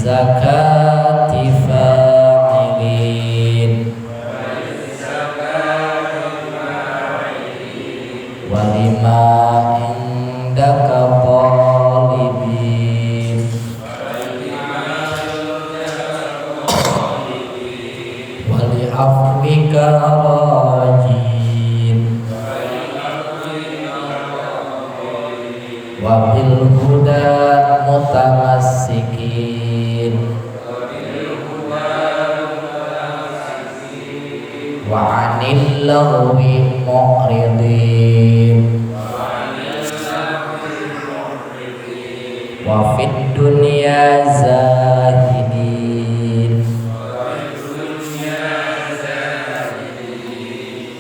walizzakati fa'ilin walima indaka talibin wali afwika rajin wabil huda mutamassikin wa anil lagwi mu'ridin wa fid dunya zahidin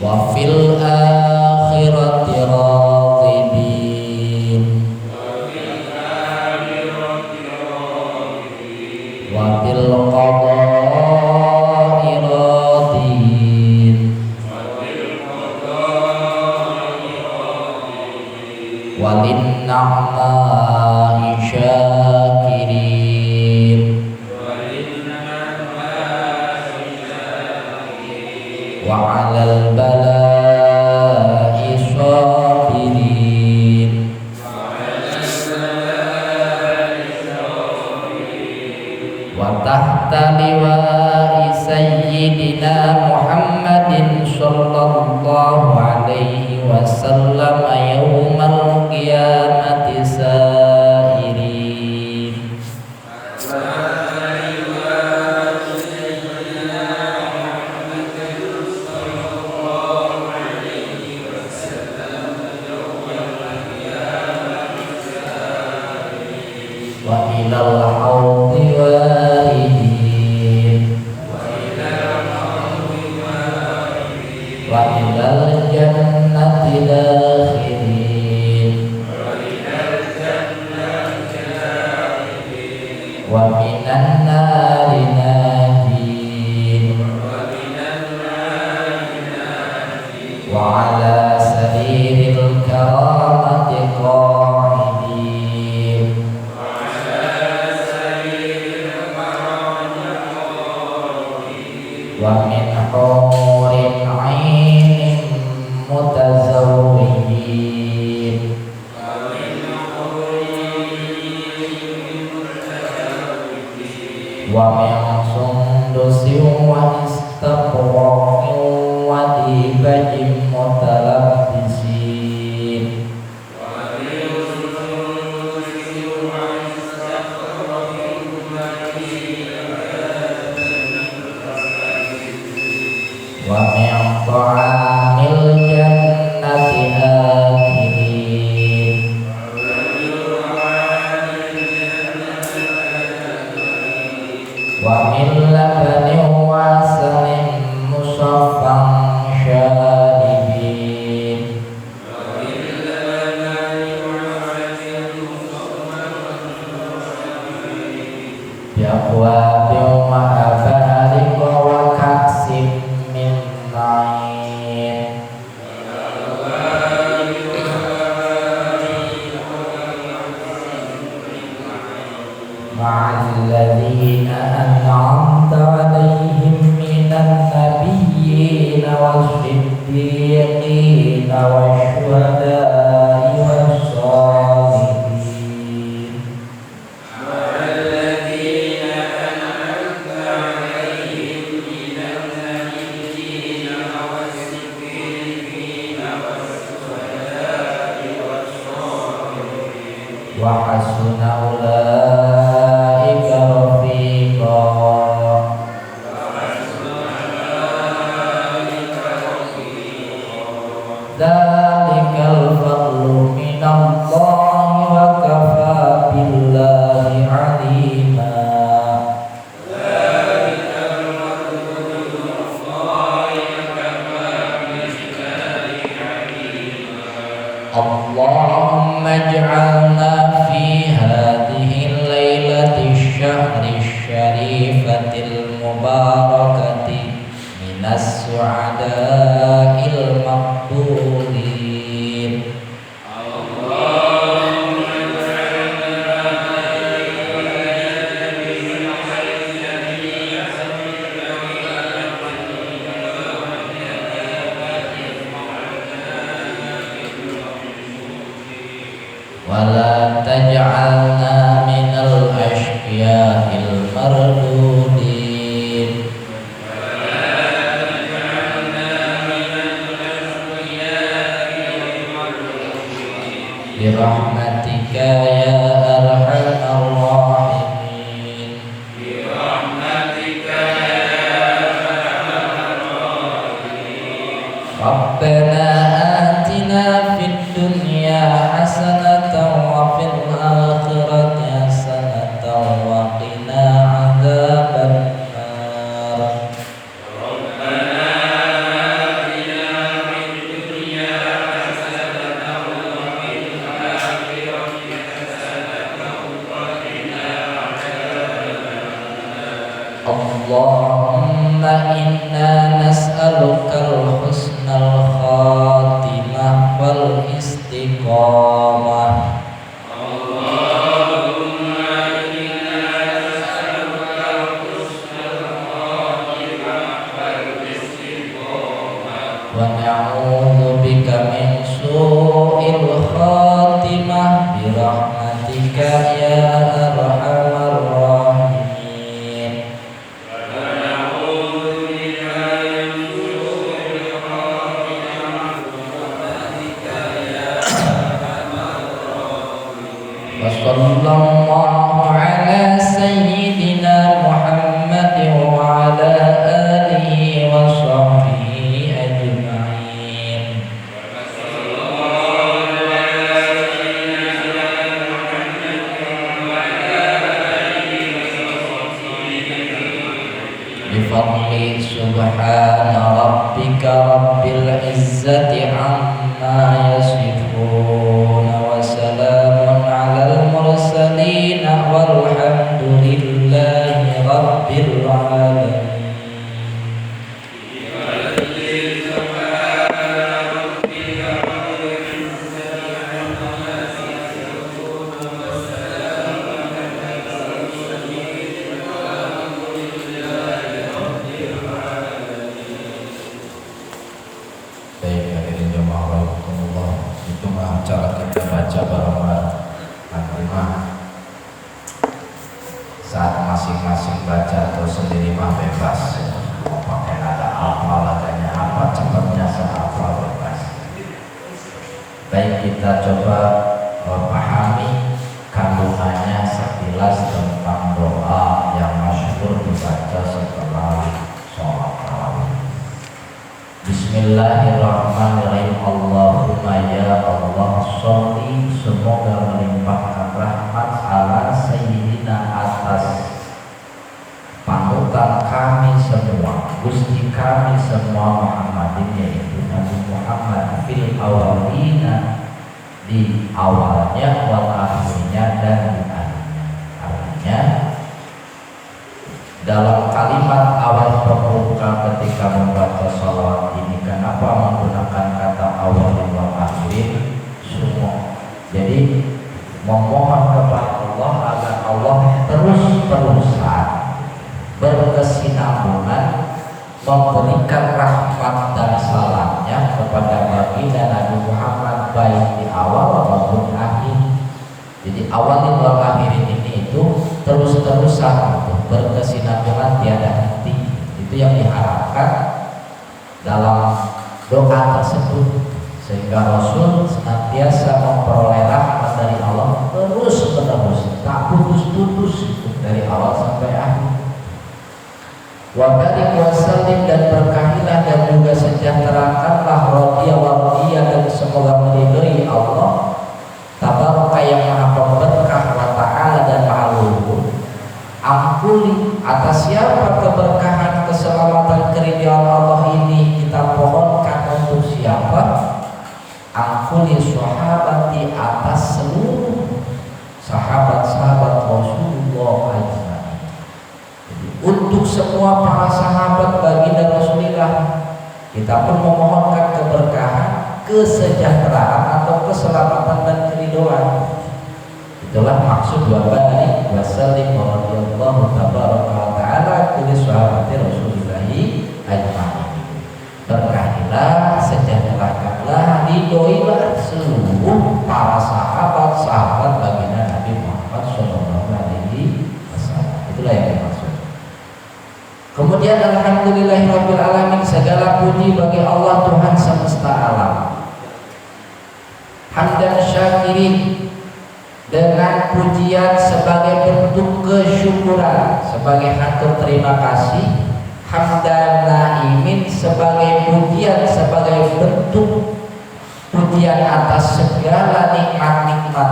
wa fil akhirati radibin wa bil qada'i radin walin na'ma'i syakirin wa 'alal bala'i sabirin wa tahta liwa'i sayyidina Muhammadin sallallahu alaihi wasallam yaumal qiyamati sairin wa ilal haudi waridin wa ilal jannati dakhirin wa minan nari najin wa ala sariril karamati qa'idin wa min hurin 'ainin mutazawwijin wa min sundusin wa istabraqin wa dibajin mutalabbisin wa min ta'amil jannati akhirin wa min labanin wasalin musaffan syaribin bi'aqwabin wa abariq wa ka'sin min ma'in ma'al ladzina an'amta 'alaihim minan nabiyyin was-siddiqin wasyuhada'i was-shalihin wa hasuna ulaika rafiqa dzalikal fadlu minallahi wa kafaa billahi 'alima Allahumma ij'alna fi hadhihi al تجعلنا من الأشقياء المردودين برحمتك يا أرحم الراحمين ربنا آتنا في الدنيا حسنة وفي الآخرة حسنة وقنا عذاب النار اللهم إنا نسألك الحسن الخاتمة والاستقامة ونعوذ بك من سوء الخاتمة برحمتك يا أرحم الراحمين وصلى الله على سيدنا محمد وعلى آله وصحبه أجمعين بفضل سبحان ربك رب العزة عما يصفون وسلام على المرسلين والحمد لله رب العالمين cara kita baca bareng-bareng saat masing-masing baca atau sendiri mah bebas mau pakai nada apa ladanya apa cepatnya seapa bebas. Baik, kita coba pahami kandungannya sekilas tentang doa yang masyhur dibaca setelah sholat tarawih. Bismillahirrahmanirrahim. Allahumma ya Allah sholli, semoga melimpahkan rahmat ala sayyidina, atas panutan kami semua, gusti kami semua Muhammadin, yaitu Nabi Muhammad, fil awalina, di awalnya, wal akhirnya, dan di akhirnya. Artinya dalam kalimat awal pembuka ketika membaca sholawat ini, kenapa menggunakan kata awal wal akhirin semua? Jadi memohon kepada Allah agar Allah terus-terusan berkesinambungan memberikan rahmat dan salamnya kepada baginda Nabi Muhammad, baik di awal maupun akhir. Jadi awal wal akhirin ini itu terus-terusan berkesinambungan tiada henti. Itu yang diharapkan dalam doa tersebut, sehingga Rasul senantiasa memperoleh rahmat dari Allah terus menerus, tak putus-putus dari awal sampai akhir. Wa barik wa sallim, dan berkahilah dan juga sejahterakanlah radhiyallahu dan semoga meridhai Allah tabaraka yang maha pemberkah wa ta'ala dan maha luhur, ampuni atas siapa keberkahan, keselamatan, keridhaan Allah ini kita pohonkan untuk siapa? Ampuni sahabati, atas seluruh sahabat-sahabat Rasulullah ajma'in. Untuk semua para sahabat baginda Rasulullah, kita pun memohonkan keberkahan, kesejahteraan atau keselamatan dan keridhaan. Itulah maksud wa barik wa sallim wa radhiyallahu tabaraka wa ta'ala kulli sahabati Rasulillah ajma'in. Berkahilah, sejahterakanlah, ridhoilah seluruh para sahabat baginda Nabi Muhammad Shallallahu Alaihi Wasallam. Itulah yang dimaksud. Kemudian alhamdulillahirabbil alamin, segala puji bagi Allah Tuhan semesta alam. Hamdan syakirin, dengan pujian sebagai bentuk kesyukuran, sebagai hatur terima kasih. Hamdan naimin, sebagai pujian, sebagai bentuk pujian atas segala nikmat-nikmat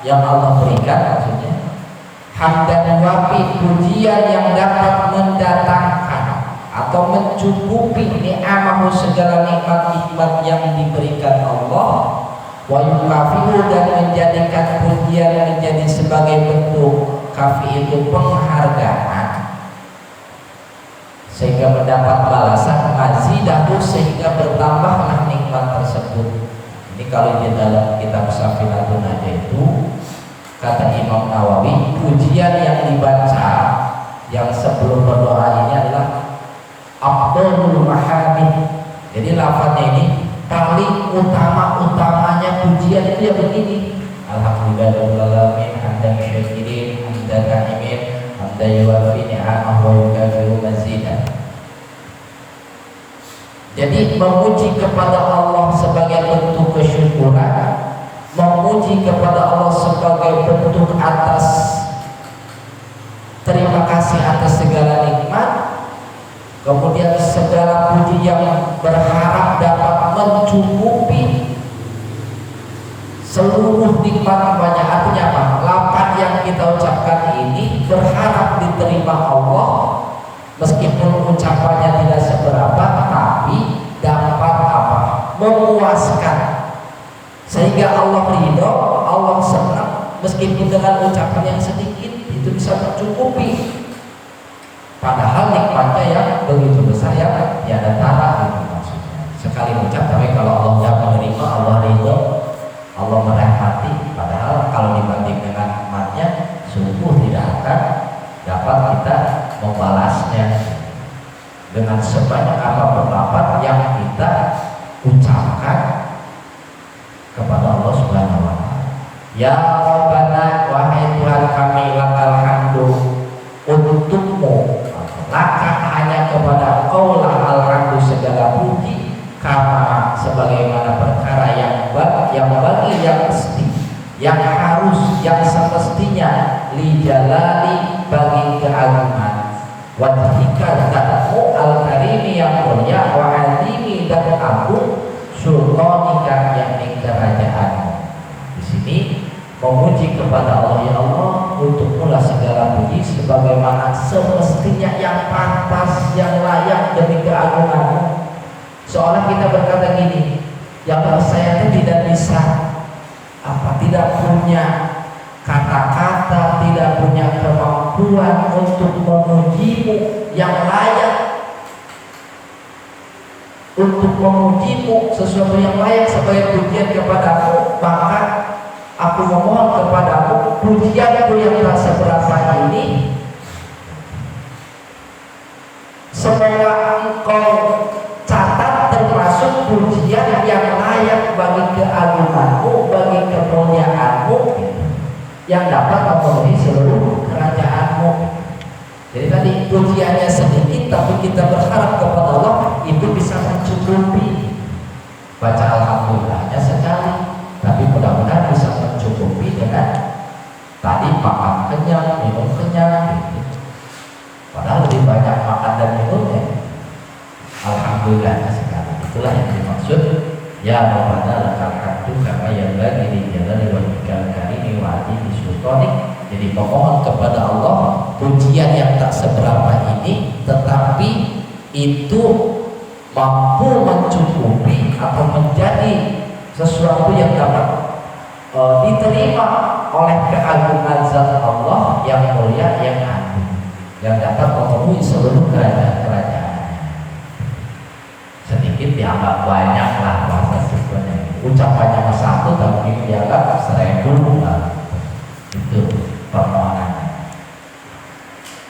yang Allah berikan, maksudnya. Hamdan wafi, pujian yang dapat mendatangkan atau mencukupi ni'amahu, segala nikmat-nikmat yang diberikan Allah. Wa yukafi'u, dan menjadikan pujian menjadi sebagai bentuk kafi itu penghargaan, sehingga mendapat balasan mazidahu, sehingga bertambahlah nikmat tersebut. Ini kalau di dalam kitab Safinatun Najah itu kata Imam Nawawi, pujian yang dibaca yang sebelum berdoa ini adalah afdhalul mahamid. Jadi lafadznya ini paling utama-utamanya pujian itu ya begini: alhamdulillahirabbil hamdan syakirin, hamdan na'imin, hamdan yuwafi ni'amahu wa yukafi'u mazidah. Jadi memuji kepada Allah sebagai bentuk kesyukuran, memuji kepada Allah sebagai bentuk atas terima kasih atas segala nikmat, kemudian segala puji yang berharap dapat mencukupi seluruh nikmat-nikmatnya. Artinya apa? Lapan yang kita ucapkan ini berharap diterima Allah, meskipun ucapannya tidak seberapa, tapi dapat apa? Memuaskan, sehingga Allah ridho, Allah senang, meskipun dengan ucapan yang sedikit itu bisa mencukupi. Padahal nikmatnya yang begitu besar yang tiada tara itu maksudnya. Sekali ucap, tapi kalau Allah tidak menerima, Allah ridho, Allah merahmati. Padahal kalau dibanding dengan nikmatnya, sungguh tidak akan dapat kita membalasnya dengan sebanyak apapun lafaz yang kita ucapkan kepada Allah Subhanahu wa taala. Ya Rabbana, wahai Tuhan kami, lakal hamdu, untukmu, laka hanya kepada Engkau lah alhamdu segala puji, kama sebagaimana perkara yang bagi yang mesti, yang harus, yang semestinya, li jalali bagi keagungan, wajhika datmu al-karimi yang mulia, wa azimi dan agung, sultanika yakni kerajaanmu. Di sini memuji kepada Allah, ya Allah, untuk mula segala puji sebagaimana semestinya, yang pantas, yang layak demi keagunganmu. Seolah kita berkata gini, ya Allah, saya itu tidak bisa tidak punya kata-kata, tidak punya kemampuan untuk memujimu yang layak, untuk memujimu sesuatu yang layak sebagai pujian kepadamu. Maka aku memohon kepadamu, pujianku yang tak seberapa ini, semoga Engkau catat termasuk pujian yang layak bagi keagunganmu, bagi kemuliaanmu, yang dapat memenuhi seluruh kerajaanmu. Jadi tadi pujiannya sedikit, tapi kita berharap kepada Allah itu bisa mencukupi. Baca alhamdulillahnya sekali, tapi mudah-mudahan bisa mencukupi dengan tadi makan kenyang, minum kenyang gitu. Padahal lebih banyak makan dan minumnya, alhamdulillahnya sekali. Itulah yang dimaksud ya Rabbana lakal hamdu kama yanbaghi li jalali wajhikal karimi wa adimi sultanik. Jadi memohon kepada Allah pujian yang tak seberapa ini, tetapi itu mampu mencukupi atau menjadi sesuatu yang dapat diterima oleh keagungan zat Allah yang mulia, yang agung, yang dapat memenuhi seluruh kerajaan-kerajaan. Sedikit dianggap banyak lah bahasa sebenarnya. Ucapannya satu tapi dianggap 1000 lah. Itu permohonannya.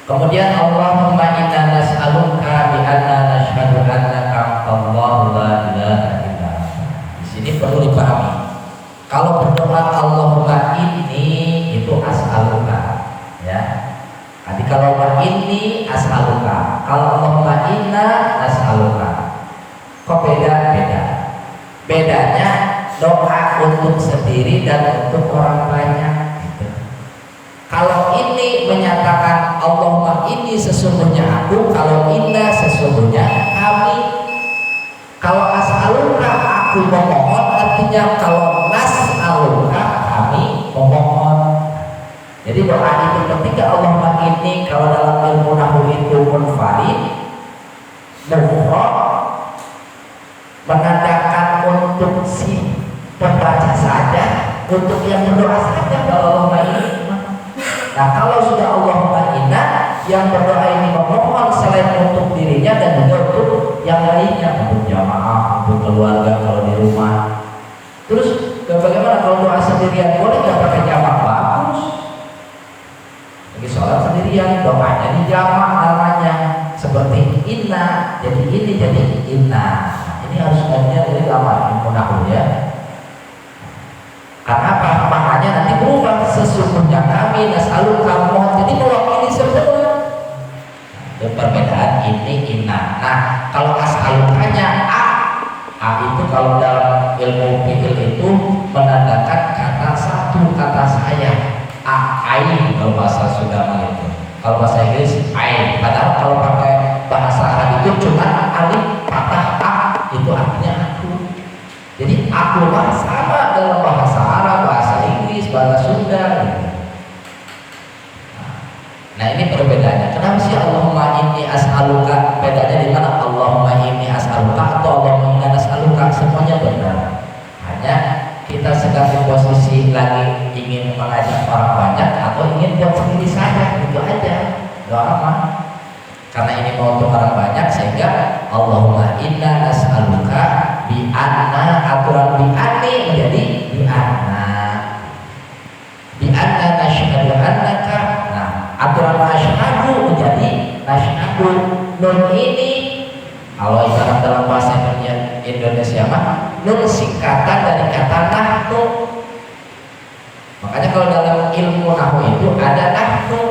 Kemudian Allahumma inna nas'aluka bi anna nashhadu annaka Allahu la ilaha illa anta. Di sini perlu dipahami. Kalau berdoa Allahumma inni itu as'aluka, ya. Jadi kalau inni as'aluka, kalau Allahumma inna as'aluka. Kok beda? Bedanya doa untuk sendiri dan untuk orang banyak. Gitu. Kalau ini menyatakan Allahumma inni sesungguhnya aku, kalau inna sesungguhnya kami. Kalau as'aluka aku memohon, artinya kalau nas'aluka kami memohon. Jadi doa itu ketika Allahumma inni, kalau dalam ilmu nahwu itu munfarid, mufrad, menandakan untuk si pembaca saja, untuk yang berdoa saja. Kalau Allahumma inni, nah kalau sudah Allahumma inna, yang berdoa ini memohon selain untuk dirinya dan juga untuk yang lainnya, untuk jamaah, untuk keluarga kalau di rumah. Terus bagaimana kalau doa sendirian? Boleh nggak pakai jamaah? Bagus. Lagi sholat sendirian, doanya di jamaah namanya seperti inna, jadi ini jadi inna. Nah, ini harus kajian dari lama ilmu nahwu ya. Karena apa? Maknanya nanti berubah. Sesungguhnya kami nas'aluka mohon. Jadi mewakili semua. Ada perbedaan ini inna. Nah, kalau as'alukanya a itu kalau dalam ilmu fikih itu menandakan kata satu, kata saya. Ain kalau bahasa Sunda itu. Kalau bahasa Inggris ain. Padahal kalau pakai bahasa Arab itu cuma alif patah a, itu artinya aku. Jadi aku mah sama dalam bahasa Arab, bahasa Inggris, bahasa Sunda gitu. Nah ini perbedaannya. Kenapa sih Allahumma inni as'aluka? Bedanya di mana? Allahumma inni as'aluka atau Allahumma inna nas'aluka, semuanya benar. Hanya kita sedang di posisi lagi ingin mengajak orang banyak atau ingin buat sendiri saja, itu aja. Gak apa. Karena ini mau untuk orang banyak sehingga Allahumma inna nas'aluka bi anna, aturan bi anni menjadi bi anna. Bi anna nasyhadu annaka. Nah, aturan nasyhadu menjadi nasyhadu. Nun ini kalau ibarat dalam bahasa Indonesia mah nun singkatan dari kata nahnu. Makanya kalau dalam ilmu nahwu itu ada nahnu.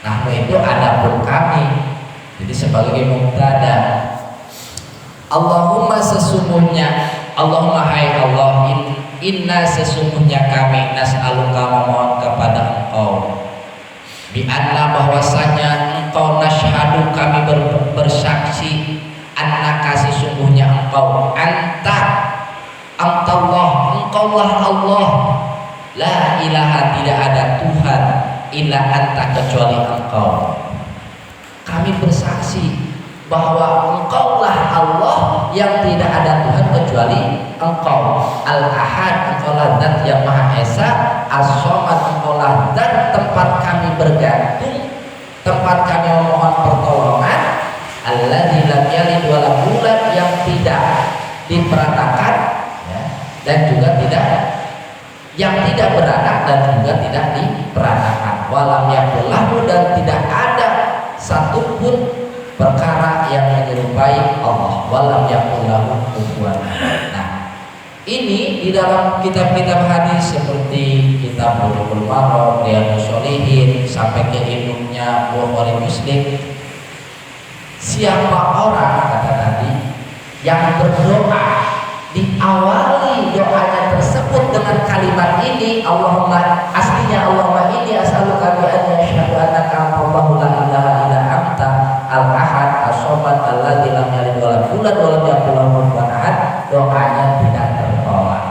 Nahnu itu adapun kami. Jadi sebagai mubtada. Allahumma sesungguhnya, Allahumma hai Allah, inna sesungguhnya kami nas'aluka memohon kepada Engkau. Bi anna bahwasanya Engkau nasyhadu kami bersaksi, annaka sesungguhnya Engkau, anta Allah, Engkaulah Allah, la ilaha tidak ada Tuhan illa anta kecuali Engkau. Kami bersaksi bahwa Engkaulah Allah yang tidak ada Tuhan kecuali Engkau. Al-Ahad, Engkaulah Zat yang Maha Esa. As-Somad, Engkaulah Zat tempat kami bergantung, tempat kami memohon pertolongan. Alladzi lam yalid wa lam yulad, yang tidak diperanakan ya, dan juga tidak beranak dan juga tidak diperanakan. Walam yakul lahu, dan tidak ada satupun perkara yang menyerupai Allah. Walam yakul lahu kufuwan ahad. Nah, ini di dalam kitab-kitab hadis seperti kitab Bulughul Maram, Riyadhus Shalihin sampai ke ilmunya Bukhari Muslim. Siapa orang, kata tadi, yang berdoa diawali doanya tersebut dengan kalimat ini, Allahumma, aslinya Allahumma inni as'aluka bi anna asyhadu annaka Allahu la ilaha illa anta al-ahad as-somad alladzi lam yalid wa lam yulad wa lam yakul lahu kufuwan ahad, doanya tidak tertolak.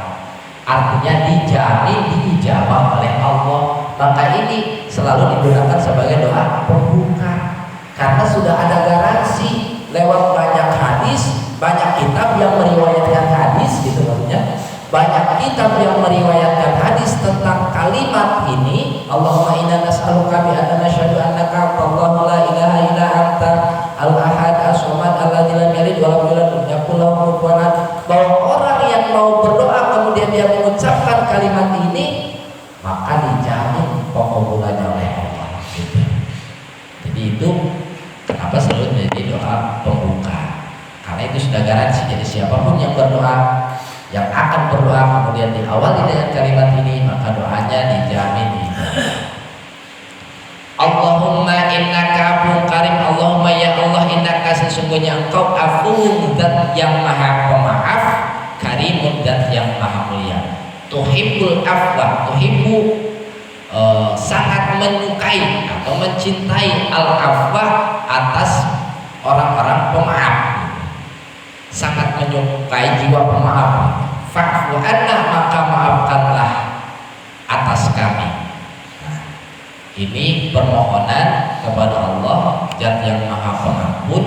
Artinya dijamin diijabah oleh Allah. Maka ini selalu digunakan sebagai doa pembuka. Karena sudah ada garansi lewat banyak hadis, banyak kitab yang meriwayatkan hadis, gitu maksudnya. Banyak kitab yang meriwayatkan hadis tentang kalimat ini, Allahumma inna nas'aluka bi anna nasyhadu annaka Allahu la ilaha illa anta al-ahad as-somad alladzi lam yalid wa lam yulad wa lam yakul lahu kufuwan ahad. Bahwa orang yang mau berdoa kemudian dia mengucapkan kalimat ini, maka dijamin pengabulannya oleh Allah. Gitu. Jadi itu kenapa selalu menjadi doa pembuka, karena itu sudah garansi. Jadi siapapun yang berdoa yang akan berdoa kemudian diawali dengan kalimat ini, maka doanya dijamin diijabah. Allahumma innaka afuwwun karim. Allahumma ya Allah, innaka sesungguhnya engkau afuwwun, zat yang maha pemaaf, karimun, zat yang maha mulia. Tuhibbul afwa, tuhibbu sangat menyukai atau mencintai al-afwa atas orang-orang pemaaf, sangat menyukai jiwa pemaaf. Fa'fu anna, maka maafkanlah atas kami. Nah, ini permohonan kepada Allah, zat yang maha pengampun,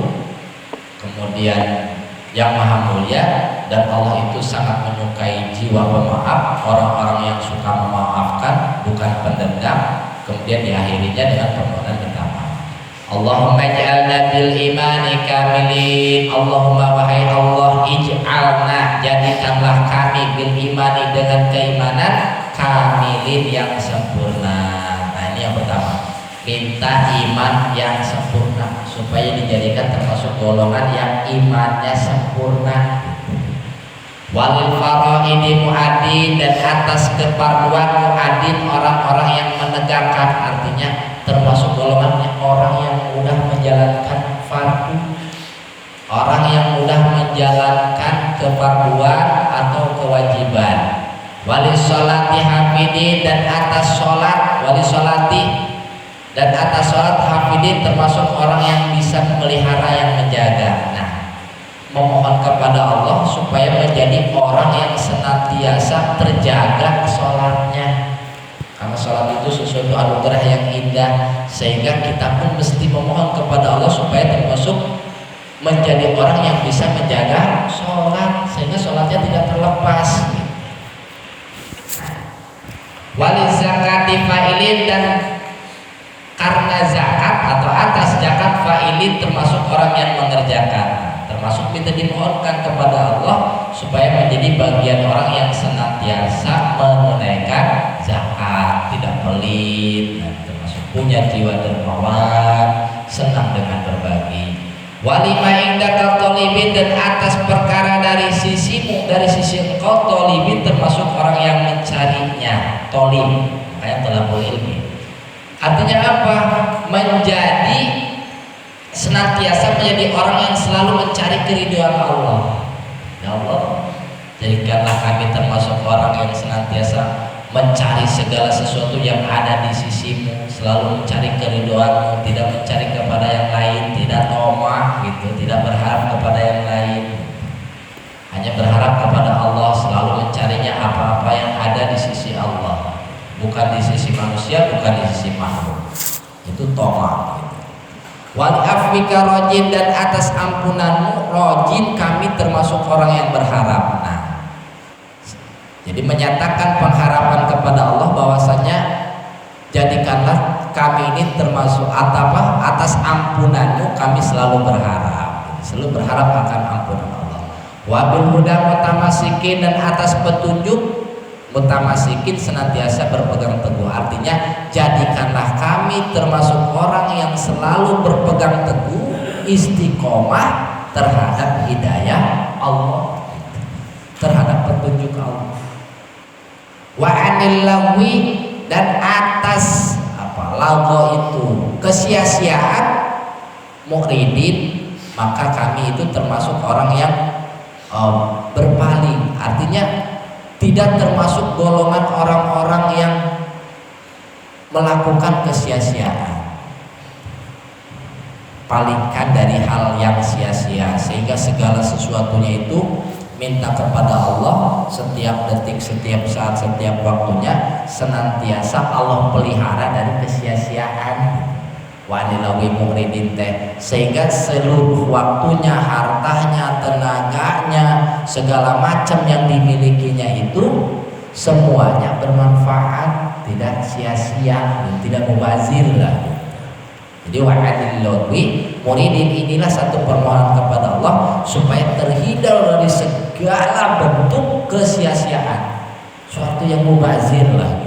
kemudian yang maha mulia, dan Allah itu sangat menyukai jiwa pemaaf, orang-orang yang suka memaafkan, bukan pendendam. Kemudian diakhirinya dengan permohonan pertama, Allahumma ij'alna bil imani kamilin. Allahumma wahai Allah, ij'alna, jadikanlah kami bil imani dengan keimanan, kamilin yang sempurna. Nah ini yang pertama, minta iman yang sempurna supaya dijadikan termasuk golongan yang imannya sempurna. Walil faraidi muadin, dan atas kefarduan muadin, orang-orang yang menegakkan, artinya termasuk golongan orang yang mudah menjalankan fardu, orang yang mudah menjalankan kefarduan atau kewajiban. Wali sholati hafidin, dan atas sholat, wali sholati, dan atas sholat hafidin, termasuk orang yang bisa memelihara, yang menjaga. Nah, memohon kepada Allah supaya menjadi orang yang senantiasa terjaga sholatnya, karena sholat itu sesuatu anugerah yang indah, sehingga kita pun mesti memohon kepada Allah supaya termasuk menjadi orang yang bisa menjaga sholat, sehingga sholatnya tidak terlepas. Wali zakati fa'ilin, dan karena zakat atau atas zakat fa'ilin, termasuk orang yang mengerjakan, termasuk kita dimohonkan kepada Allah supaya menjadi bagian orang yang senantiasa menunaikan zakat, tidak pelit, dan termasuk punya jiwa dermawan, senang dengan berbagi. Walima indaka tolibin, dan atas perkara dari sisimu, dari sisi engkau, tolibin, termasuk orang yang mencarinya. Tolib, kayak talabul ilmi. Artinya apa? Menjadi senantiasa menjadi orang yang selalu mencari keridhaan Allah. Ya Allah, jadikanlah kami termasuk orang yang senantiasa mencari segala sesuatu yang ada di sisimu, selalu mencari keridhaanmu, tidak mencari kepada yang lain, tidak tomah gitu, tidak berharap kepada yang lain, hanya berharap kepada Allah, selalu mencarinya apa-apa yang ada di sisi Allah, bukan di sisi manusia, bukan di sisi makhluk. Itu tomah gitu. Wal afwika rojin, dan atas ampunanmu rojin, kami termasuk orang yang berharap. Nah, jadi menyatakan pengharapan kepada Allah bahwasanya jadikanlah kami ini termasuk atas ampunanmu kami selalu berharap, selalu berharap akan ampunan Allah. Wabil huda mutamasikin, dan atas petunjuk mutamasikin, senantiasa berpegang teguh. Artinya jadikanlah kami termasuk orang yang selalu berpegang teguh, istiqomah terhadap hidayah Allah, terhadap petunjuk Allah. Wa anil lagwi, dan atas lago itu kesia-siaan, muridin, maka kami itu termasuk orang yang berpaling, artinya tidak termasuk golongan orang-orang yang melakukan kesia-siaan. Palingkan dari hal yang sia-sia, sehingga segala sesuatunya itu minta kepada Allah setiap detik, setiap saat, setiap waktunya, senantiasa Allah pelihara dari kesia-siaan. Wanilawi muridin teh, sehingga seluruh waktunya, hartanya, tenaganya, segala macam yang dimilikinya itu semuanya bermanfaat, tidak sia-sia, tidak mubazir lah. Jadi wa'adillahi muridin, inilah satu permohonan kepada Allah supaya terhindar dari segala bentuk kesia-siaan, suatu yang mubazir lah,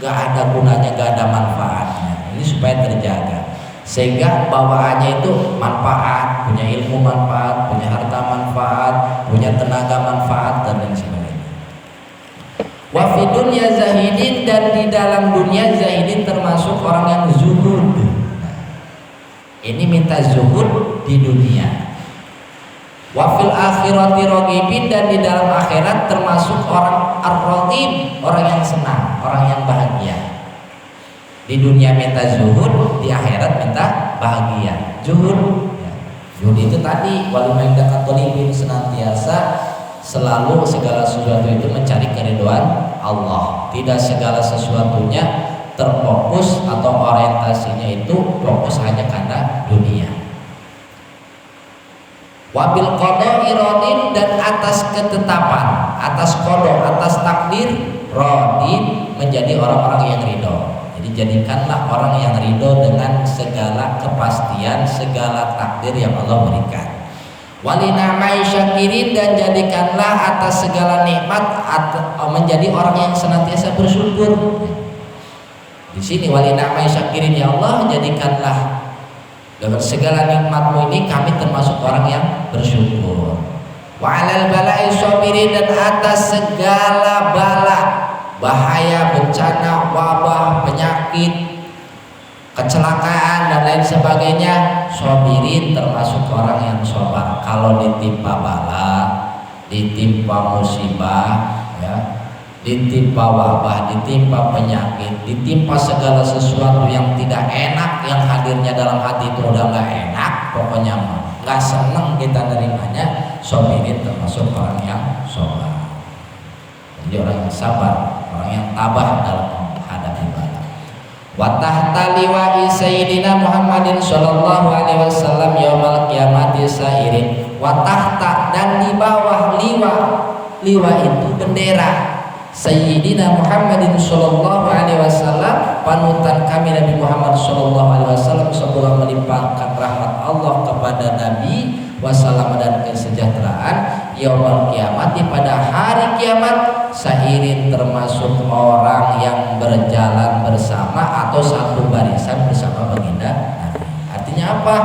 gak ada gunanya, gak ada manfaatnya. Ini supaya terjaga, sehingga bawaannya itu manfaat, punya ilmu manfaat, punya harta manfaat, punya tenaga manfaat dan lain sebagainya. Wa fi dunya zahidin, dan di dalam dunia zahidin termasuk orang yang zuhud. Ini minta zuhud di dunia. Wa fil akhirati ragibin, dan di dalam akhirat termasuk orang ar-ragib, orang yang senang, orang yang bahagia. Di dunia minta zuhud, di akhirat minta bahagia. Zuhud, ya. Zuhud itu tadi wal maidakatolibin, senantiasa selalu segala sesuatu itu mencari keridhaan Allah. Tidak segala sesuatunya terfokus atau orientasinya itu fokus hanya karena dunia. Wabil qada'i radin, dan atas ketetapan, atas qada, atas takdir, radin, menjadi orang-orang yang ridho. Jadi jadikanlah orang yang ridho dengan segala kepastian, segala takdir yang Allah berikan. Walinamai syakirin, dan jadikanlah atas segala nikmat menjadi orang yang senantiasa bersyukur. Di sini walinamai syakirin, ya Allah, jadikanlah dengan segala nikmatmu ini kami termasuk orang yang bersyukur. Wa alal bala'i sabirin, dan atas segala bala, bahaya, bencana, wabah, penyakit, kecelakaan dan lain sebagainya, sabirin, termasuk orang yang sabar. Kalau ditimpa bala, ditimpa musibah, ya, ditimpa wabah, ditimpa penyakit, ditimpa segala sesuatu yang tidak enak, yang hadirnya dalam hati itu udah nggak enak, pokoknya nggak seneng kita nerimanya, sabirin termasuk orang yang sabar. Jadi orang yang sabar, orang yang tabah dalam menghadapi bala. Wa tahta liwa'i sayyidina Muhammadin sallallahu alaihi wasallam yaumal qiyamati sairin. Wa tahta, dan di bawah liwa, liwa itu bendera Sayyidina Muhammadin sallallahu alaihi wasallam, panutan kami Nabi Muhammad sallallahu alaihi wasallam, semoga melimpahkan rahmat Allah kepada Nabi wasallam dan kesejahteraan, yaumul kiamat, pada hari kiamat, sairin, termasuk orang yang berjalan bersama atau satu barisan bersama baginda Nabi. Artinya apa?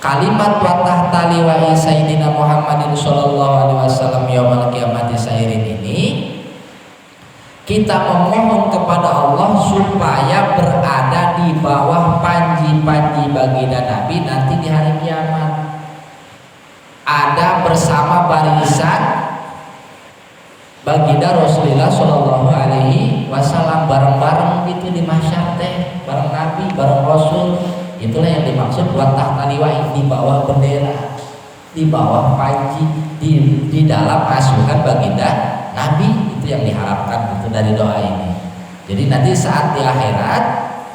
Kalimat wa tahta liwa'i Sayyidina Muhammadin sallallahu alaihi wasallam yaumul kiamati sairin ini, kita memohon kepada Allah supaya berada di bawah panji-panji baginda Nabi nanti di hari kiamat. Ada bersama barisan baginda Rasulullah Shallallahu Alaihi Wasallam, bareng-bareng gitu di mahsyar teh, bareng Nabi, bareng Rasul. Itulah yang dimaksud wa tahta liwa'i, di bawah bendera, di bawah panji, di dalam asuhan baginda Nabi. Itu yang diharapkan itu dari doa ini. Jadi nanti saat di akhirat,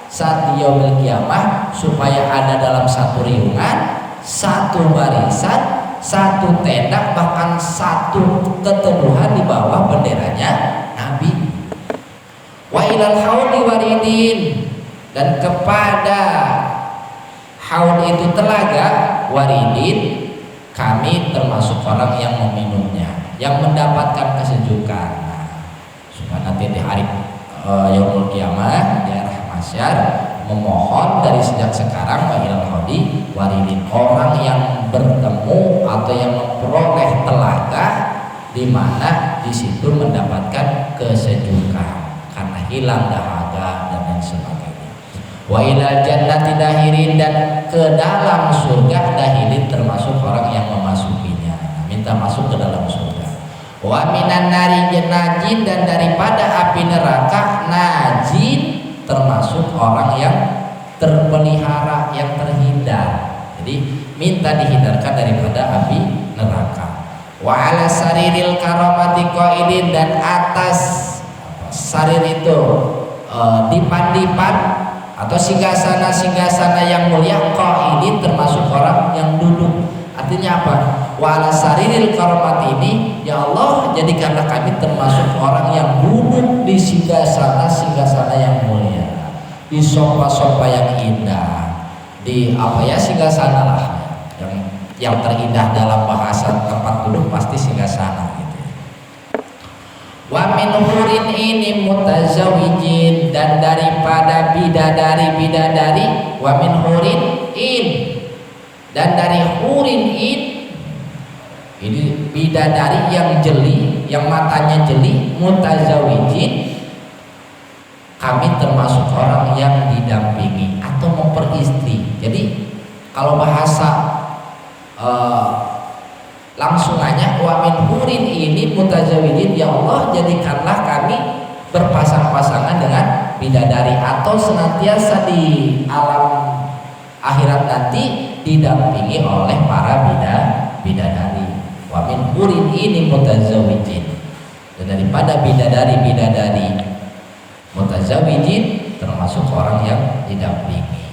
saat di yaumul kiamah, supaya ada dalam satu riungan, satu barisan, satu tenda, bahkan satu keteduhan di bawah benderanya Nabi. Wa ilal haudi waridin, dan kepada haud itu telaga, waridin, kami termasuk orang yang meminumnya, yang mendapatkan kesejukan. Nanti di hari yaumul kiamah, di arah mahsyar, memohon dari sejak sekarang wa ilal haudi waridin, orang yang bertemu atau yang memperoleh telaga di mana di situ mendapatkan kesejukan karena hilang dahaga dan lain sebagainya. Wa ilal jannati dahirin, dan ke dalam surga dahirin, termasuk orang yang memasukinya, minta masuk ke dalam surga. Wa minan nari najin, dan daripada api neraka najin, termasuk orang yang terpelihara, yang terhindar. Jadi minta dihindarkan daripada api neraka. Wa ala sariril karamati qaidin, dan atas sarir itu dipan-dipan atau singgasana-singgasana yang mulia, qaidin, termasuk orang yang duduk. Artinya apa? Wa ala sariril karamati ini, ya Allah, jadikanlah kami termasuk orang yang duduk di singgasana-singgasana yang mulia, di sofa-sofa yang indah, di apa ya, singgasana lah, yang terindah dalam bahasa tempat duduk pasti singgasana gitu. Wa min hurin ini mutazawijin, dan daripada bidadari-bidadari, wa min hurin in, Dan dari hurin ini bidadari yang jeli, yang matanya jeli, mutazawijin, kami termasuk orang yang didampingi atau memperistri. Jadi kalau bahasa langsungannya, wa min hurin ini mutazawijin, ya Allah jadikanlah kami berpasang-pasangan dengan bidadari atau senantiasa di alam akhirat nanti didampingi oleh para bidadari. Wa min hurin ini mutazawijin, dan daripada bidadari mutazawijin termasuk orang yang didampingi,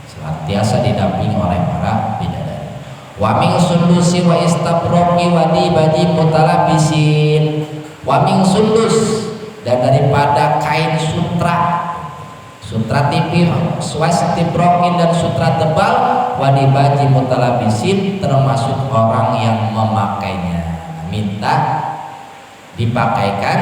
senantiasa didampingi oleh para bidadari. Wa min sundusi wa istabroqi wa dibaji mutalabisin. Wa min sundus, dan daripada kain sutra tipis, swastibroqin, dan sutra tebal, wa dibaji mutalabisin, termasuk orang yang memakainya, minta dipakaikan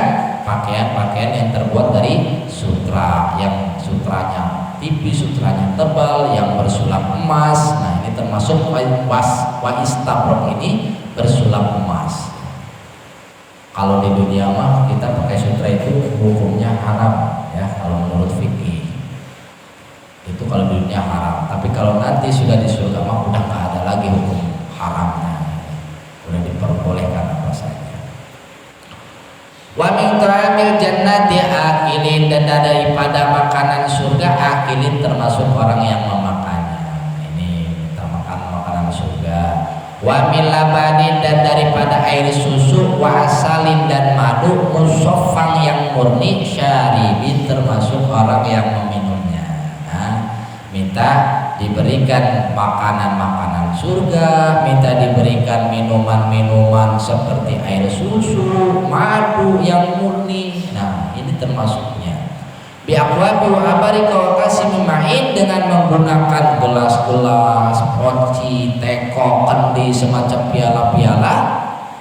pakaian-pakaian yang terbuat dari sutra, yang sutranya tipis, sutranya tebal, yang bersulap emas. Nah, ini termasuk wa istabroq, ini bersulap emas. Kalau di dunia mah kita pakai sutra itu hukumnya haram ya, kalau menurut fikih itu kalau di dunia haram. Tapi kalau nanti sudah di surga mah udah nggak ada lagi hukum haramnya, udah diperbolehkan apa saja. Wa min ta'amil jannati akilin, dan daripada makanan surga akilin termasuk orang yang memakannya. Ini kita makan makanan surga. Wa min labanin, dan daripada air susu, wa asalin, dan madu, musoffang yang murni, syaribin termasuk orang yang meminumnya. Nah, minta diberikan makanan-makanan surga, minta diberikan minuman-minuman seperti air susu, madu yang murni. Nah, ini termasuknya. Biaqwabi wa abarika wa qasim ma'in, dengan menggunakan gelas-gelas, poci, teko, kendi, semacam piala-piala,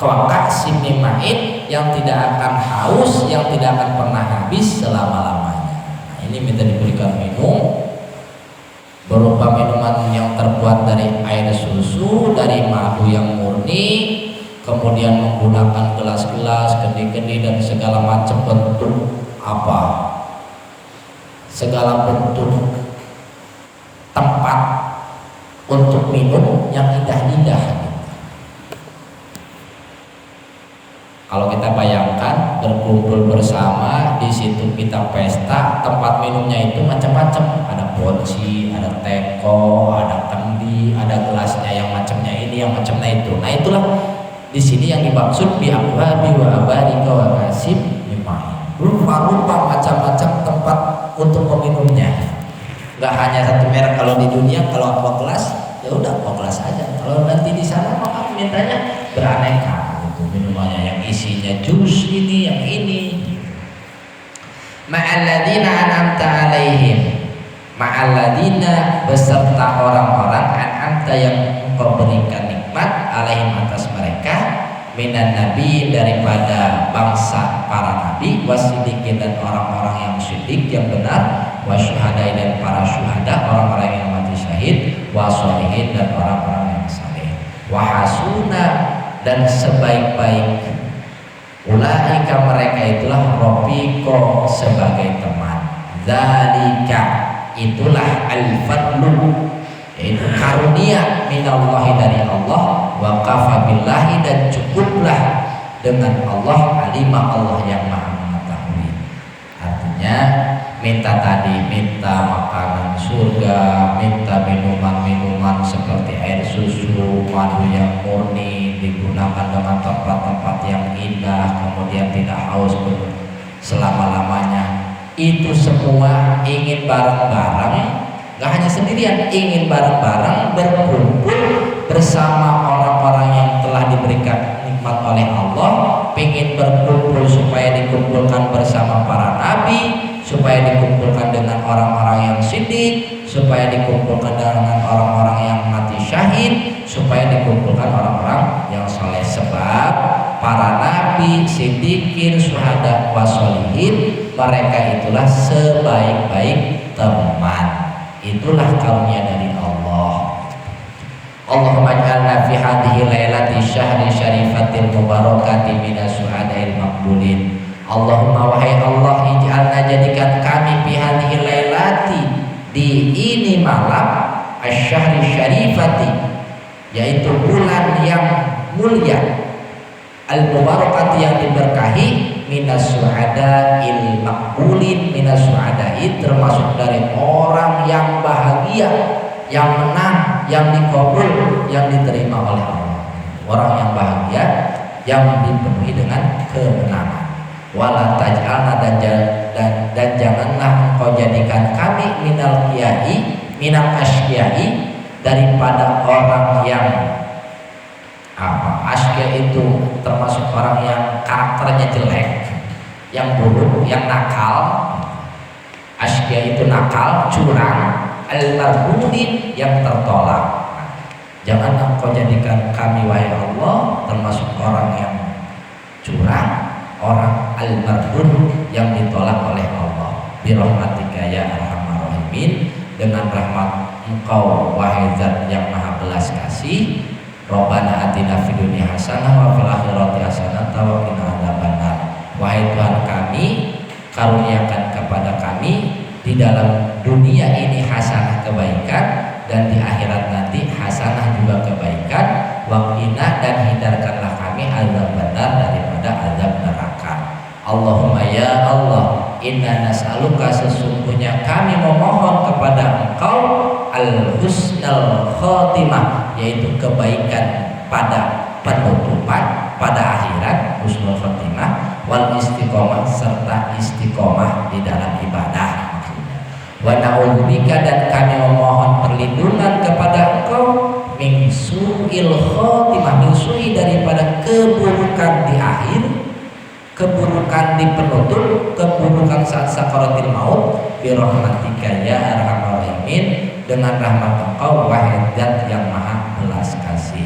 qasim ma'in, yang tidak akan haus, yang tidak akan pernah habis selama-lamanya. Nah, ini minta diberikan minum berupa minuman yang terbuat dari air susu, dari madu yang murni, kemudian menggunakan gelas-gelas, kendi-kendi, dan segala macam bentuk segala bentuk tempat untuk minum yang indah-indah. Kalau kita bayangkan berkumpul bersama di situ, kita pesta, tempat minumnya itu macam-macam, ada poci, ada teko, ada kendi, ada gelasnya yang macamnya ini, yang macamnya itu. Nah, itulah di sini yang dimaksud biaqwabi wa abarika wa qasim ma'in. Rupa-rupa macam-macam tempat untuk meminumnya. Nggak hanya satu merek. Kalau di dunia, kalau aqua gelas ya udah aqua gelas aja. Kalau nanti di sana maka mintanya beraneka gitu, minumannya yang isinya jus ini, yang ini. Ma'alladzina an'amta alaihim, ma'alladzina beserta orang-orang an'amta yang engkau berikan nikmat alaihim atas mereka, minan nabi daripada bangsa para nabi, wasidikin dan orang-orang yang sidik yang benar, wasyuhadai dan para syuhada orang-orang yang mati syahid, wasolihin dan orang-orang yang saleh, wahasuna dan sebaik-baik ulaika mereka itulah rofiqo sebagai teman, dzalika itulah al-fadlu yaitu karunia minallahi dari Allah, wa kafa billahi dan cukuplah dengan Allah, alimah Allah yang maha mengetahui. Artinya minta makanan surga, minta minuman-minuman seperti air susu, madu yang murni, digunakan dengan tempat-tempat yang indah, kemudian tidak haus selama-lamanya. Itu semua ingin bareng-bareng, gak hanya sendirian, ingin bareng-bareng berkumpul bersama orang-orang yang telah diberikan nikmat oleh Allah, ingin berkumpul supaya dikumpulkan bersama para nabi, supaya dikumpulkan dengan orang-orang yang sidik, supaya dikumpulkan dengan orang-orang yang mati syahid, supaya dikumpulkan orang-orang yang soleh. Sebab para nabi, sidikin, syuhada, wasolihin, mereka itulah sebaik-baik teman. Itulah karunia dari Allah. waj'alna fi hadhihi lailati syahri syarifatil mubarakati minas syuhada'il maqbulin. Allahumma wahai Allah, ij'alna jadikan kami fi hadhihi lailati di ini malam asy-syahri syarifati, yaitu bulan yang mulia, al-mubarakati yang diberkahi, minas syuhada'il maqbulin, minas syuhada'i termasuk dari orang yang bahagia, yang menang, yang dikabul, yang diterima oleh Allah. Orang yang bahagia, yang dipenuhi dengan kemenangan. Wala taj'alna dan janganlah engkau jadikan kami minal qiyai, minal asyqiyai, daripada orang yang asya itu termasuk orang yang karakternya jelek, yang buruk, yang nakal. Asya itu nakal, curang. Al-marbudin, yang tertolak. Jangan engkau jadikan kami wahai Allah termasuk orang yang curang, orang al-marbud yang ditolak oleh Allah. Birahmatika ya arhamar rahimin, dengan rahmat engkau wahai zat yang maha belas kasih. Rabbana atina fid dunya hasanah wa fil akhirati hasanah wa qina adzabannar. Wahai Tuhan kami, karuniakan kepada kami di dalam dunia ini hasanah kebaikan, dan di akhirat nanti hasanah juga kebaikan. Waqina, dan hindarkanlah kami azab benar daripada azab neraka. Allahumma ya Allah, inna nas'aluka, sesungguhnya kami memohon kepada Engkau al-husnal khotimah, yaitu kebaikan pada penutupan, pada akhirat, husnul khotimah, wal istiqomah, serta istiqomah di dalam ibadah. Wa na'udzubika, dan kami memohon perlindungan kepada Engkau min su'il khotimah, min su'i, daripada keburukan di akhir, keburukan di penutup, keburukan saat sakaratil maut. Bi rahmatika ya arhamar rahimin, dengan rahmat Engkau wahai zat yang maha belas kasih.